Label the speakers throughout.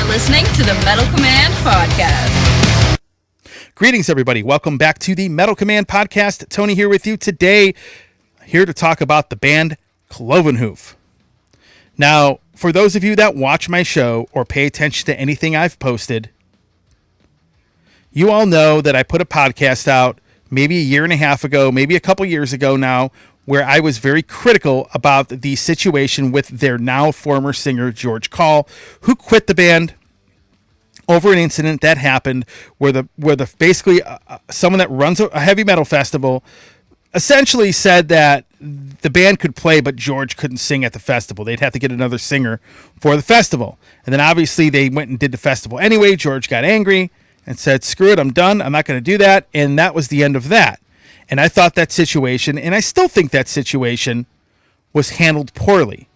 Speaker 1: are listening to the Metal Command Podcast.
Speaker 2: Greetings, everybody. Welcome back to the Metal Command Podcast. Tony here with you today, here to talk about the band Cloven Hoof. Now, for those of you that watch my show or pay attention to anything I've posted, you all know that I put a podcast out maybe a year and a half ago, maybe a couple years ago now, where I was very critical about the situation with their now former singer, George Call, who quit the band over an incident that happened where the basically someone that runs a heavy metal festival essentially said that the band could play, but George couldn't sing at the festival. They'd have to get another singer for the festival. And then obviously they went and did the festival anyway. George got angry and said, screw it, I'm done. I'm not going to do that. And that was the end of that. And I thought that situation, and I still think that situation, was handled poorly.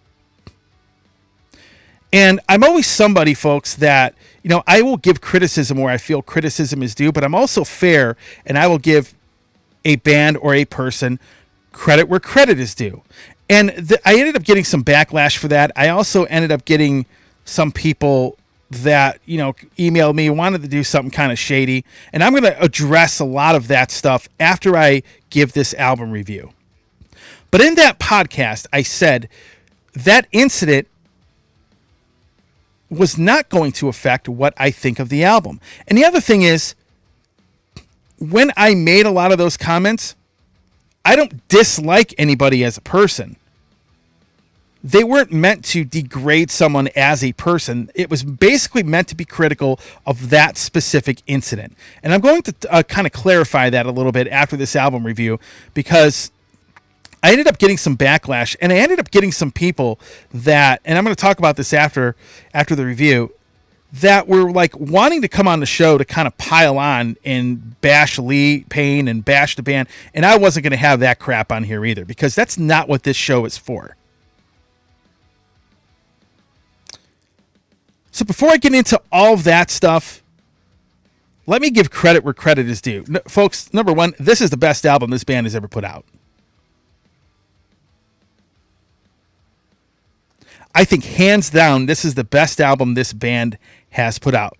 Speaker 2: And I'm always somebody, folks, that, I will give criticism where I feel criticism is due, but I'm also fair, and I will give a band or a person credit where credit is due. And I ended up getting some backlash for that. I also ended up getting some people that, emailed me, wanted to do something kind of shady. And I'm going to address a lot of that stuff after I give this album review. But in that podcast, I said that incident was not going to affect what I think of the album. And the other thing is, when I made a lot of those comments, I don't dislike anybody as a person. They weren't meant to degrade someone as a person. It was basically meant to be critical of that specific incident. And I'm going to kind of clarify that a little bit after this album review, because I ended up getting some backlash, and I ended up getting some people that, and I'm going to talk about this after the review, that were like wanting to come on the show to kind of pile on and bash Lee Payne and bash the band. And I wasn't going to have that crap on here either, because that's not what this show is for. So before I get into all of that stuff, let me give credit where credit is due. Folks, number one, this is the best album this band has ever put out. I think hands down, this is the best album this band has put out.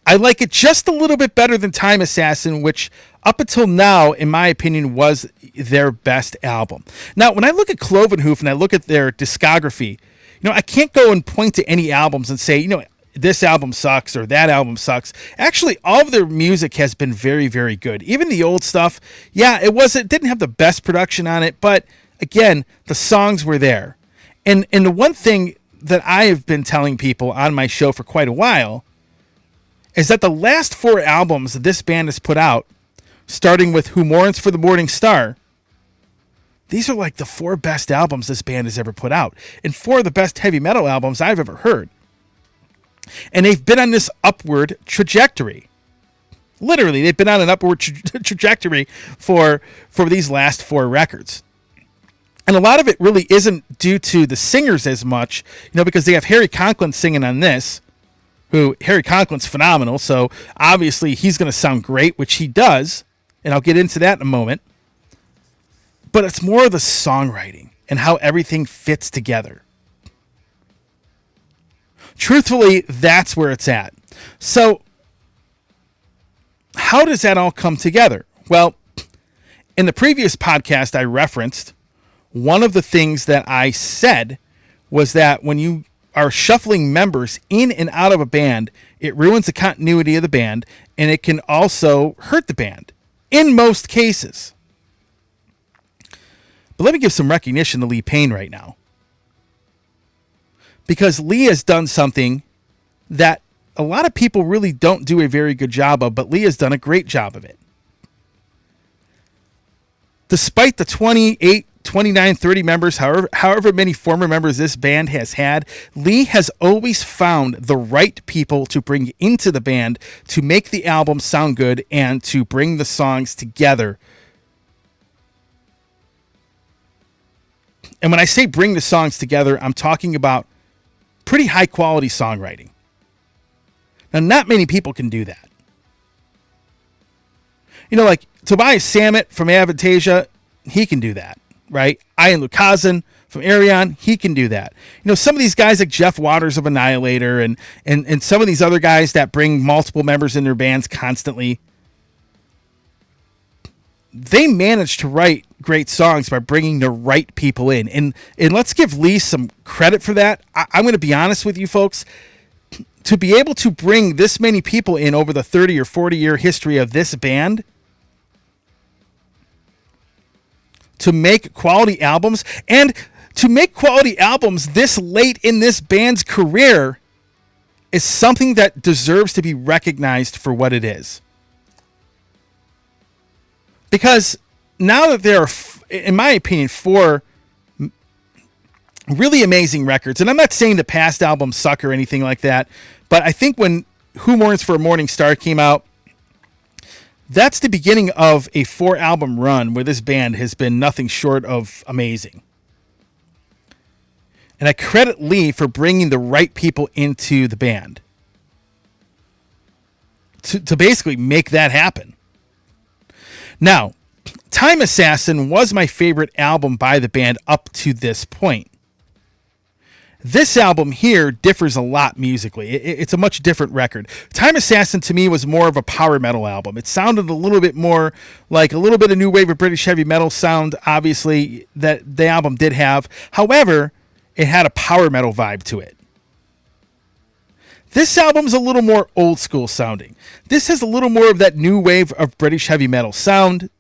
Speaker 2: I like it just a little bit better than Time Assassin, which up until now, in my opinion, was their best album. Now, when I look at Cloven Hoof and I look at their discography, I can't go and point to any albums and say, this album sucks or that album sucks. Actually, all of their music has been very, very good. Even the old stuff, it didn't have the best production on it, but again, the songs were there. And the one thing that I have been telling people on my show for quite a while is that the last 4 albums that this band has put out, starting with Who Mourns for the Morning Star, these are like the 4 best albums this band has ever put out, and 4 of the best heavy metal albums I've ever heard. And they've been on this upward trajectory. Literally, they've been on an upward trajectory for these last 4 records. And a lot of it really isn't due to the singers as much, because they have Harry Conklin singing on this, who Harry Conklin's phenomenal, so obviously he's going to sound great, which he does, and I'll get into that in a moment. But it's more of the songwriting and how everything fits together. Truthfully, that's where it's at. So, how does that all come together? Well, in the previous podcast I referenced, one of the things that I said was that when you are shuffling members in and out of a band, it ruins the continuity of the band, and it can also hurt the band in most cases. But let me give some recognition to Lee Payne right now, because Lee has done something that a lot of people really don't do a very good job of, but Lee has done a great job of it. Despite the 28, 29, 30 members, however many former members this band has had, Lee has always found the right people to bring into the band to make the album sound good and to bring the songs together. And when I say bring the songs together, I'm talking about pretty high quality songwriting. Now, not many people can do that. Like Tobias Sammet from Avantasia, he can do that, right? Ian Lukasen from Arion, he can do that. You know, some of these guys like Jeff Waters of Annihilator and some of these other guys that bring multiple members in their bands constantly, they manage to write great songs by bringing the right people in. And let's give Lee some credit for that. I'm going to be honest with you folks. To be able to bring this many people in over the 30 or 40 year history of this band to make quality albums, and to make quality albums this late in this band's career, is something that deserves to be recognized for what it is. Because now that there are, in my opinion, 4 really amazing records, and I'm not saying the past albums suck or anything like that, but I think when Who Mourns for a Morning Star came out, that's the beginning of a 4-album run where this band has been nothing short of amazing. And I credit Lee for bringing the right people into the band to basically make that happen. Now, Time Assassin was my favorite album by the band up to this point. This album here differs a lot musically. It's a much different record. Time Assassin to me was more of a power metal album. It sounded a little bit more like a little bit of new wave of British heavy metal sound, obviously, that the album did have. However, it had a power metal vibe to it. This album's a little more old school sounding. This has a little more of that new wave of British heavy metal sound.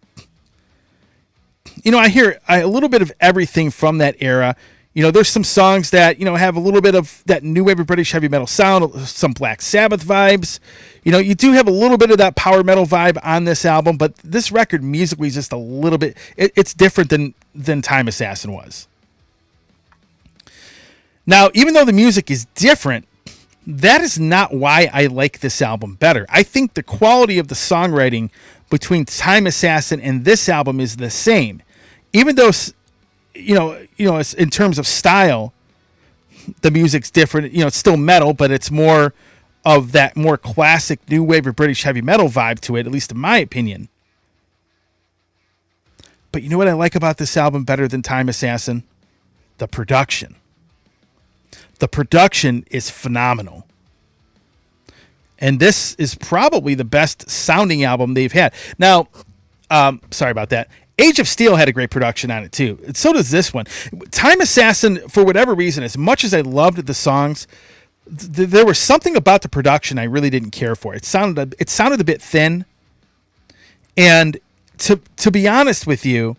Speaker 2: You know, I hear a little bit of everything from that era. You know, there's some songs that, you know, have a little bit of that new wave of British heavy metal sound, some Black Sabbath vibes. You know, you do have a little bit of that power metal vibe on this album, but this record musically is just a little bit, it's different than Time Assassin was. Now, even though the music is different, that is not why I like this album better. I think the quality of the songwriting between Time Assassin and this album is the same. Even though, you know, in terms of style, the music's different. You know, it's still metal, but it's more of that more classic new wave of British heavy metal vibe to it, at least in my opinion. But you know what I like about this album better than Time Assassin? The production. The production is phenomenal. And this is probably the best sounding album they've had. Now, sorry about that. Age of Steel had a great production on it too. So does this one. Time Assassin, for whatever reason, as much as I loved the songs, there was something about the production I really didn't care for. It sounded a bit thin. And to be honest with you,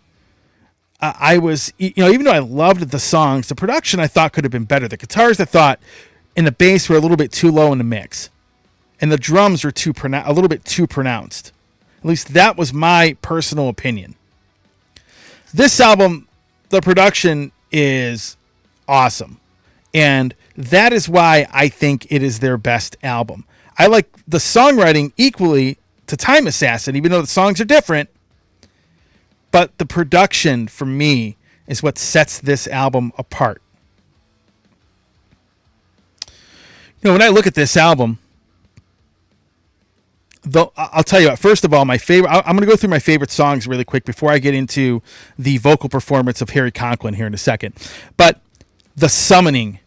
Speaker 2: I was, you know, even though I loved the songs, the production I thought could have been better. The guitars I thought and the bass were a little bit too low in the mix. And the drums were a little bit too pronounced. At least that was my personal opinion. This album, the production is awesome. And that is why I think it is their best album. I like the songwriting equally to Time Assassin, even though the songs are different. But the production, for me, is what sets this album apart. You know, when I look at this album, though, I'll tell you what, first of all, my favorite, I'm going to go through my favorite songs really quick before I get into the vocal performance of Harry Conklin here in a second. But The Summoning,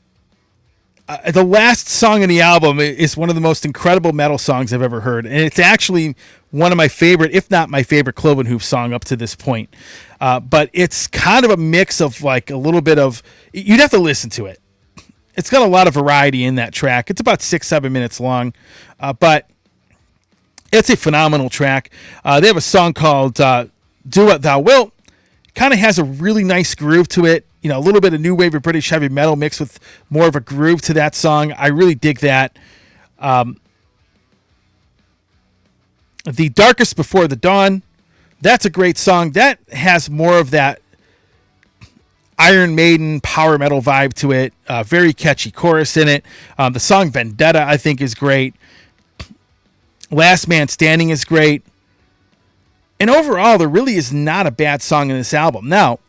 Speaker 2: the last song in the album is one of the most incredible metal songs I've ever heard. And it's actually one of my favorite, if not my favorite, Cloven Hoof song up to this point. But it's kind of a mix of like a little bit of, you'd have to listen to it. It's got a lot of variety in that track. It's about 6-7 minutes long. But it's a phenomenal track. They have a song called Do What Thou Wilt. Kind of has a really nice groove to it. You know, a little bit of new wave of British heavy metal mixed with more of a groove to that song. I really dig that. The Darkest Before the Dawn. That's a great song. That has more of that Iron Maiden power metal vibe to it. Very catchy chorus in it. The song Vendetta, I think, is great. Last Man Standing is great. And overall, there really is not a bad song in this album. Now,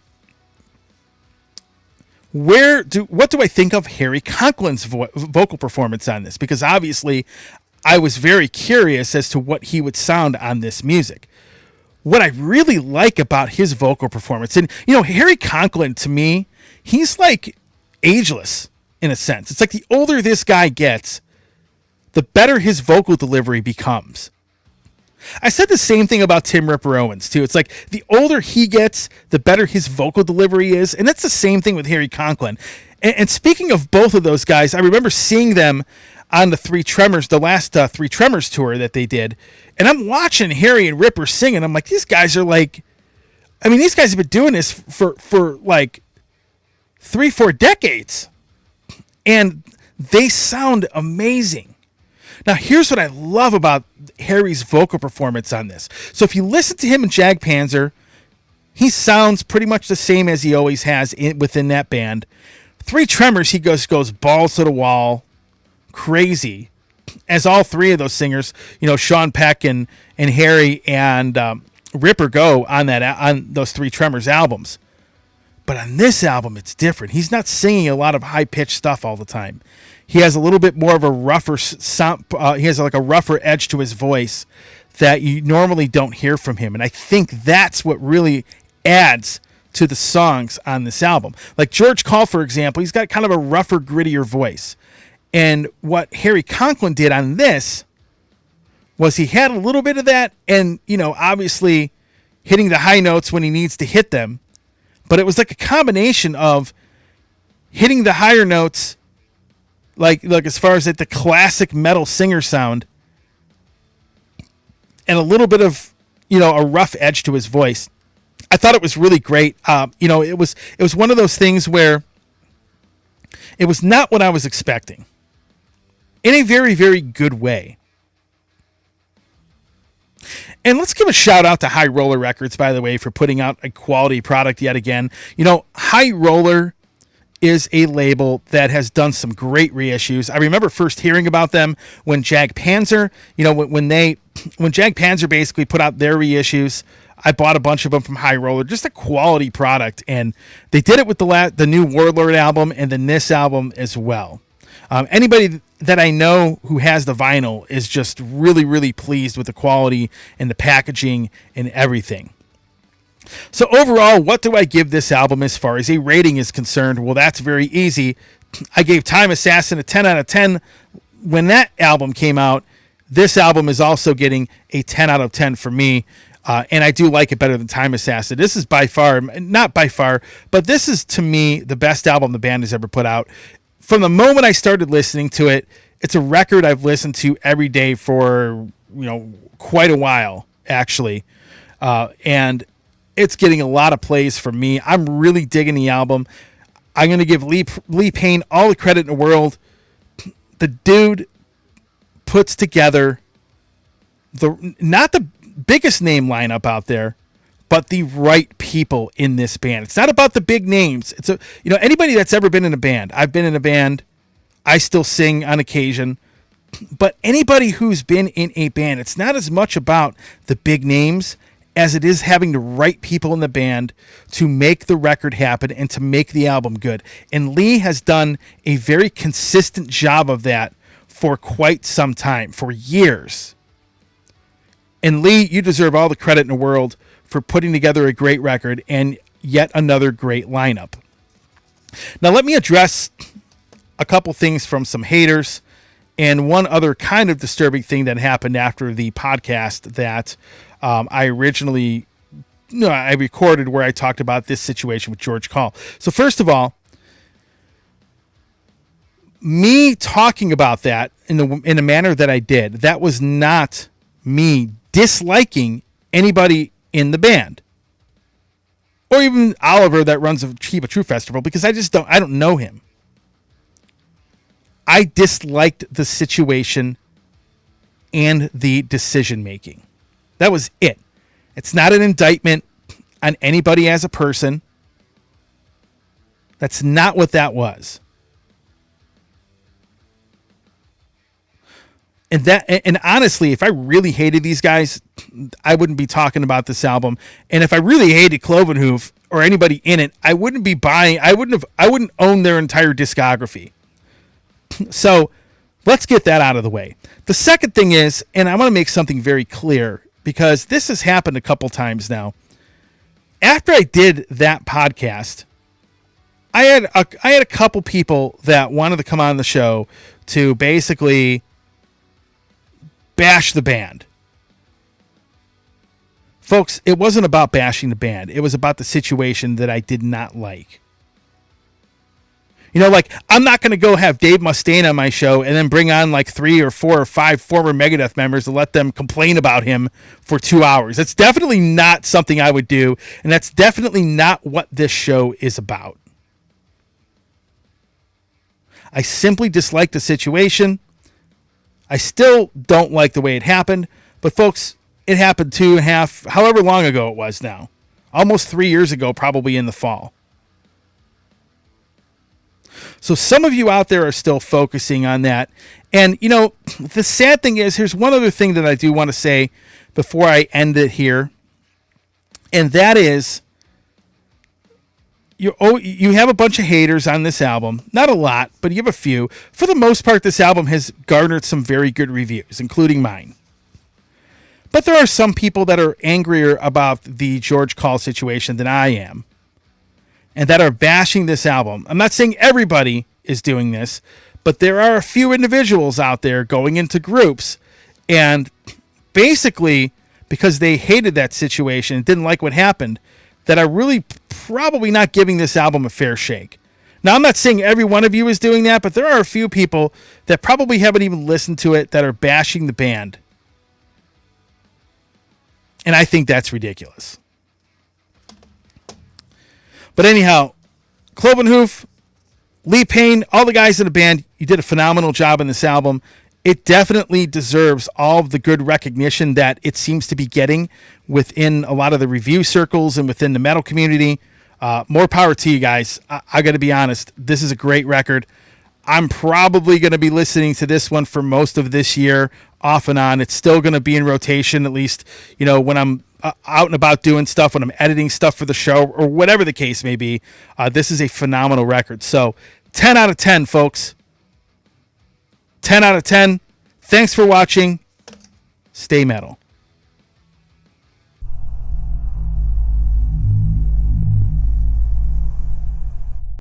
Speaker 2: what do I think of Harry Conklin's vocal performance on this? Because obviously, I was very curious as to what he would sound on this music. what I really like about his vocal performance. And, Harry Conklin, to me, he's like ageless in a sense. It's like the older this guy gets, the better his vocal delivery becomes. I said the same thing about Tim Ripper Owens, too. It's like the older he gets, the better his vocal delivery is. And that's the same thing with Harry Conklin. And speaking of both of those guys, I remember seeing them on the last Three Tremors tour that they did. And I'm watching Harry and Ripper sing, and I'm like, these guys are like, these guys have been doing this for like 3-4 decades. And they sound amazing. Now, here's what I love about Harry's vocal performance on this. So if you listen to him in Jag Panzer, he sounds pretty much the same as he always has within that band. Three Tremors, he goes balls to the wall, crazy, as all three of those singers, Sean Peck and Harry and Ripper go on those Three Tremors albums. But on this album, it's different. He's not singing a lot of high-pitched stuff all the time. He has a little bit more of a rougher sound. He has like a rougher edge to his voice that you normally don't hear from him. And I think that's what really adds to the songs on this album. Like George Call, for example, he's got kind of a rougher, grittier voice. And what Harry Conklin did on this was he had a little bit of that and, obviously hitting the high notes when he needs to hit them. But it was like a combination of hitting the higher notes, like as far as the classic metal singer sound, and a little bit of, a rough edge to his voice. I thought it was really great. It was one of those things where it was not what I was expecting in a very, very good way. And let's give a shout out to High Roller Records, by the way, for putting out a quality product yet again. High Roller is a label that has done some great reissues. I remember first hearing about them when Jag Panzer, when Jag Panzer basically put out their reissues. I bought a bunch of them from High Roller, just a quality product. And they did it with the new Warlord album and the Nis album as well. Anybody that I know who has the vinyl is just really, really pleased with the quality and the packaging and everything. So overall, what do I give this album as far as a rating is concerned? Well, that's very easy. I gave Time Assassin a 10 out of 10 when that album came out. This album is also getting a 10 out of 10 for me. And I do like it better than Time Assassin. This is not by far, but this is to me the best album the band has ever put out. From the moment I started listening to it, it's a record I've listened to every day for, quite a while, actually. And it's getting a lot of plays from me. I'm really digging the album. I'm going to give Lee Payne all the credit in the world. The dude puts together not the biggest name lineup out there, but the right people in this band. It's not about the big names. It's anybody that's ever been in a band. I've been in a band. I still sing on occasion. But anybody who's been in a band, it's not as much about the big names as it is having the right people in the band to make the record happen and to make the album good. And Lee has done a very consistent job of that for quite some time, for years. And Lee, you deserve all the credit in the world for putting together a great record and yet another great lineup. Now, let me address a couple things from some haters and one other kind of disturbing thing that happened after the podcast that I recorded where I talked about this situation with George Call. So first of all, me talking about that in the manner that I did, that was not me disliking anybody in the band or even Oliver that runs a Keep a True Festival, because I don't know him. I disliked the situation and the decision making. That was it. It's not an indictment on anybody as a person. That's not what that was. And honestly, if I really hated these guys, I wouldn't be talking about this album. And if I really hated Cloven Hoof or anybody in it, I wouldn't own their entire discography. So let's get that out of the way. The second thing is, and I want to make something very clear, because this has happened a couple times now. After I did that podcast, I had a couple people that wanted to come on the show to basically bash the band. Folks, it wasn't about bashing the band. It was about the situation that I did not like. You know, like, I'm not going to go have Dave Mustaine on my show and then bring on like 3 or 4 or 5 former Megadeth members to let them complain about him for 2 hours. That's definitely not something I would do, and that's definitely not what this show is about. I simply dislike the situation. I still don't like the way it happened, but folks, it happened 2.5, however long ago it was now. Almost 3 years ago, probably in the fall. So some of you out there are still focusing on that. And, you know, the sad thing is, here's one other thing that I do want to say before I end it here. And that is, you have a bunch of haters on this album. Not a lot, but you have a few. For the most part, this album has garnered some very good reviews, including mine. But there are some people that are angrier about the George Call situation than I am, and that are bashing this album. I'm not saying everybody is doing this, but there are a few individuals out there going into groups and basically, because they hated that situation and didn't like what happened, that are really probably not giving this album a fair shake. Now, I'm not saying every one of you is doing that, but there are a few people that probably haven't even listened to it that are bashing the band. And I think that's ridiculous. But anyhow, Cloven Hoof, Lee Payne, all the guys in the band, you did a phenomenal job in this album. It definitely deserves all of the good recognition that it seems to be getting within a lot of the review circles and within the metal community. More power to you guys. I got to be honest, this is a great record. I'm probably going to be listening to this one for most of this year, off and on. It's still going to be in rotation, at least, you know, when I'm out and about doing stuff, when I'm editing stuff for the show, or whatever the case may be. This is a phenomenal record. So 10 out of 10, folks. 10 out of 10. Thanks for watching. Stay metal.